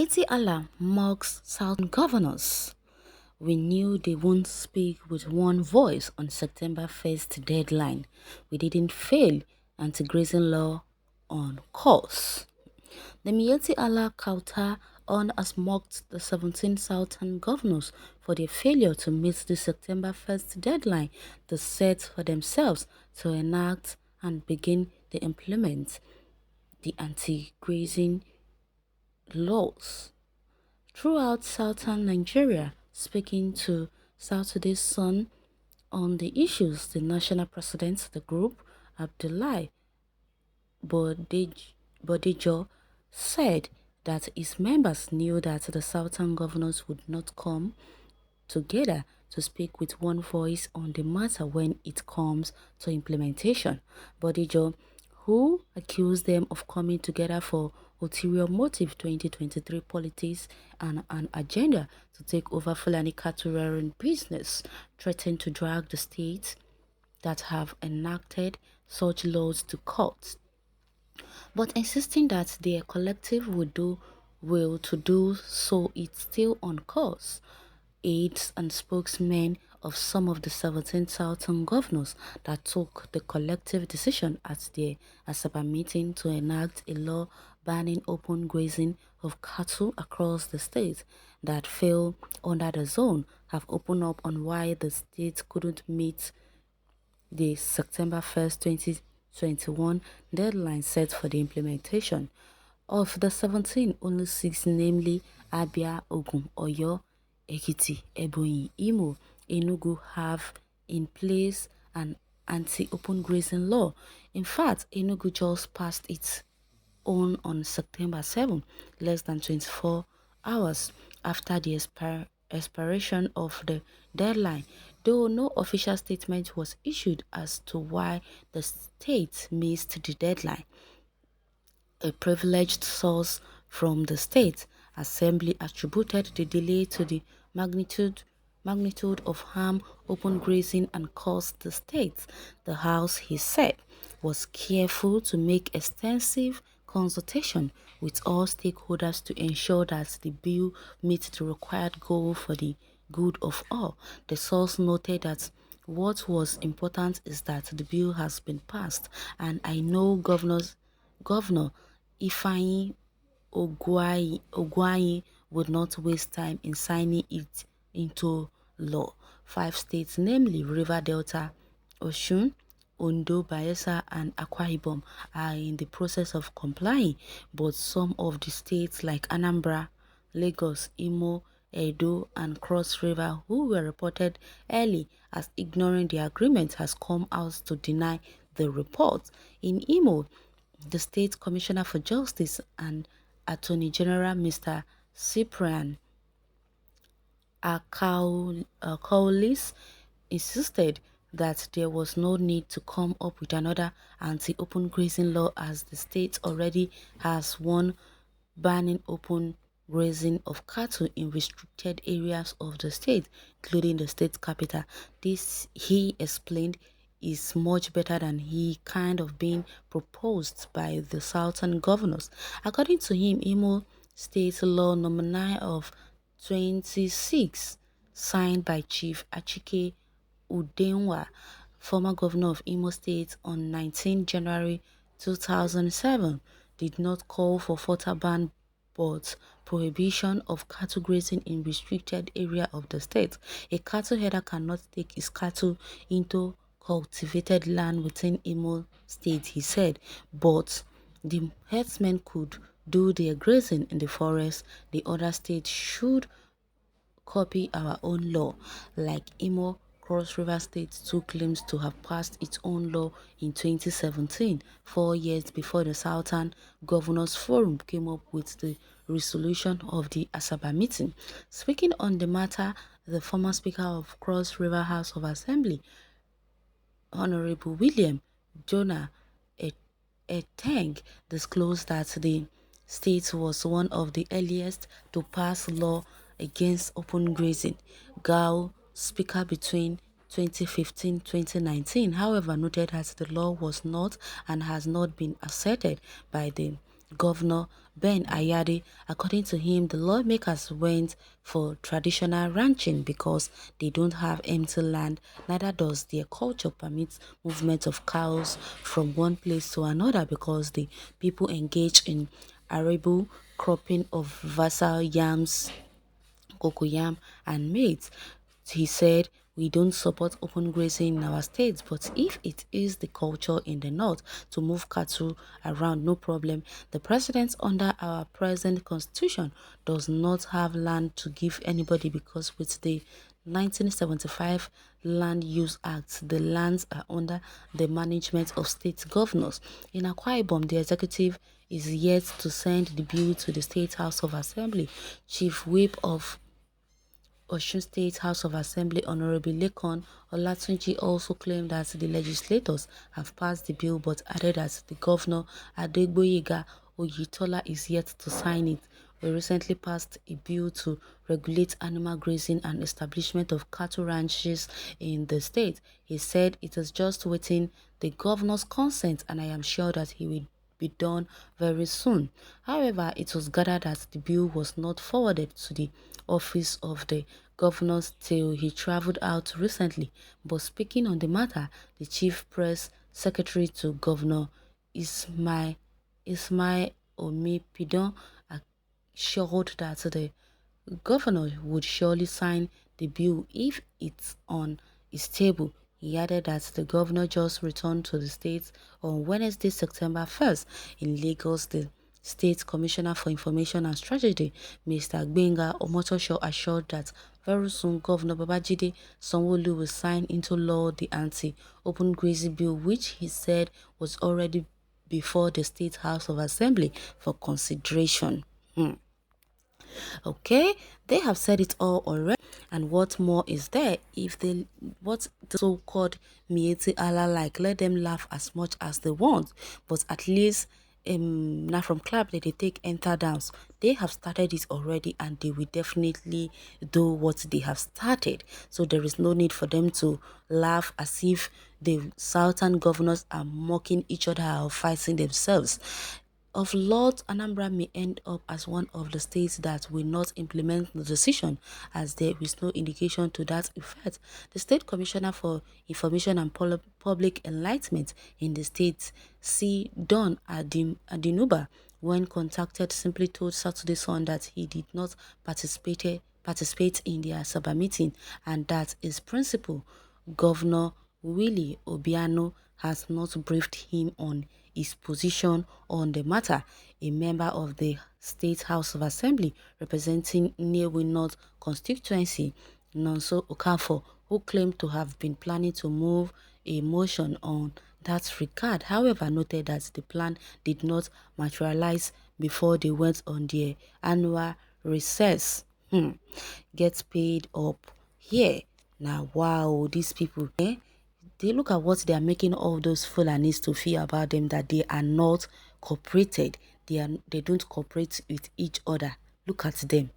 Miyetti Allah mocks Southern governors. We knew they won't speak with one voice on September 1st deadline. We didn't fail anti-grazing law on course. The Miyetti Allah Kauta on has mocked the 17 Southern governors for their failure to meet the September 1st deadline they set for themselves to enact and begin to implement the anti-grazing laws. Throughout southern Nigeria, speaking to Saturday's Sun on the issues, the national president of the group, Abdullahi Bodejo, said that his members knew that the southern governors would not come together to speak with one voice on the matter when it comes to implementation. Bodejo, who accused them of coming together for ulterior motive 2023 politics and an agenda to take over Fulani cattle rearing business, threatened to drag the states that have enacted such laws to court, but insisting that their collective will to do so is still on course. Aides and spokesmen of some of the 17 Southern governors that took the collective decision at their Asaba meeting to enact a law banning open grazing of cattle across the state that fell under the zone have opened up on why the state couldn't meet the September 1st, 2021 deadline set for the implementation. Of the 17, only 6, namely Abia, Ogun, Oyo, Ekiti, Ebonyi, Imo, Enugu, have in place an anti-open grazing law. In fact, Enugu just passed its on September 7, less than 24 hours after the expiration of the deadline, though no official statement was issued as to why the state missed the deadline. A privileged source from the state assembly attributed the delay to the magnitude of harm open grazing and caused the state. The House, he said, was careful to make extensive consultation with all stakeholders to ensure that the bill meets the required goal for the good of all. The source noted that what was important is that the bill has been passed, and I know Governor Ifeanyi Ogwai would not waste time in signing it into law. 5 states, namely River Delta, Osun, Ondo, Bayelsa, and Akwa Ibom, are in the process of complying, but some of the states like Anambra, Lagos, Imo, Edo, and Cross River, who were reported early as ignoring the agreement, has come out to deny the report. In Imo, the State Commissioner for Justice and Attorney General Mr. Cyprian Akaulis insisted that there was no need to come up with another anti-open grazing law as the state already has one banning open grazing of cattle in restricted areas of the state, including the state capital. This, he explained, is much better than he kind of being proposed by the southern governors. According to him, Imo State Law Number 9 of 26, signed by Chief Achike Udenwa, former governor of Imo State, on 19 January 2007, did not call for further ban but prohibition of cattle grazing in restricted area of the state. A cattle header cannot take his cattle into cultivated land within Imo State, he said, but the herdsmen could do their grazing in the forest. The other states should copy our own law. Like Imo, Cross River State too claims to have passed its own law in 2017, 4 years before the Southern Governors Forum came up with the resolution of the Asaba meeting. Speaking on the matter, the former Speaker of Cross River House of Assembly, Honorable William Jonah Eteng, disclosed that the state was one of the earliest to pass law against open grazing. Gao, speaker between 2015-2019, however, noted that the law was not and has not been asserted by the Governor Ben Ayade. According to him, the lawmakers went for traditional ranching because they don't have empty land, neither does their culture permit movement of cows from one place to another because the people engage in arable cropping of vassal yams, cocoyam, and maize. He said, "We don't support open grazing in our states, but if it is the culture in the north to move cattle around, no problem. The president under our present constitution does not have land to give anybody because with the 1975 Land Use Act, the lands are under the management of state governors. In Akwa Ibom, the executive is yet to send the bill to the State House of Assembly. Chief Whip of Osun State House of Assembly Honorable Lekon Olatunji also claimed that the legislators have passed the bill but added that the governor Adegboyega Oyitola is yet to sign it. We recently passed a bill to regulate animal grazing and establishment of cattle ranches in the state. He said it is just waiting the governor's consent and I am sure that he will be done very soon. However, it was gathered that the bill was not forwarded to the office of the governor till he traveled out recently. But speaking on the matter, the chief press secretary to Governor Ismail Omipidon assured that the governor would surely sign the bill if it's on his table. He added that the governor just returned to the state on Wednesday, September 1st. In Lagos, the State Commissioner for Information and Strategy, Mr. Gbenga Omotosho, assured that very soon Governor Babajide Sanwo-Olu will sign into law the anti-open grazing bill, which he said was already before the State House of Assembly for consideration. Okay, they have said it all already. And what more is there? If they what the so-called Miyetti Allah like, let them laugh as much as they want. But at least now from club that they take enter downs, they have started it already and they will definitely do what they have started. So there is no need for them to laugh as if the southern governors are mocking each other or fighting themselves. Of Lord, Anambra may end up as one of the states that will not implement the decision, as there is no indication to that effect. The State Commissioner for Information and Public Enlightenment in the state, C. Don Adinuba, when contacted, simply told Saturday Sun that he did not participate in the Asaba meeting and that his principal, Governor Willie Obiano, has not briefed him on his position on the matter. A member of the State House of Assembly representing Nnewi North constituency, Nonso Okafor, who claimed to have been planning to move a motion on that regard, however, noted that the plan did not materialize before they went on their annual recess. Gets paid up here. Now, wow, these people, they look at what they are making all those Fulanis to feel about them, that they are not cooperated. They don't cooperate with each other. Look at them.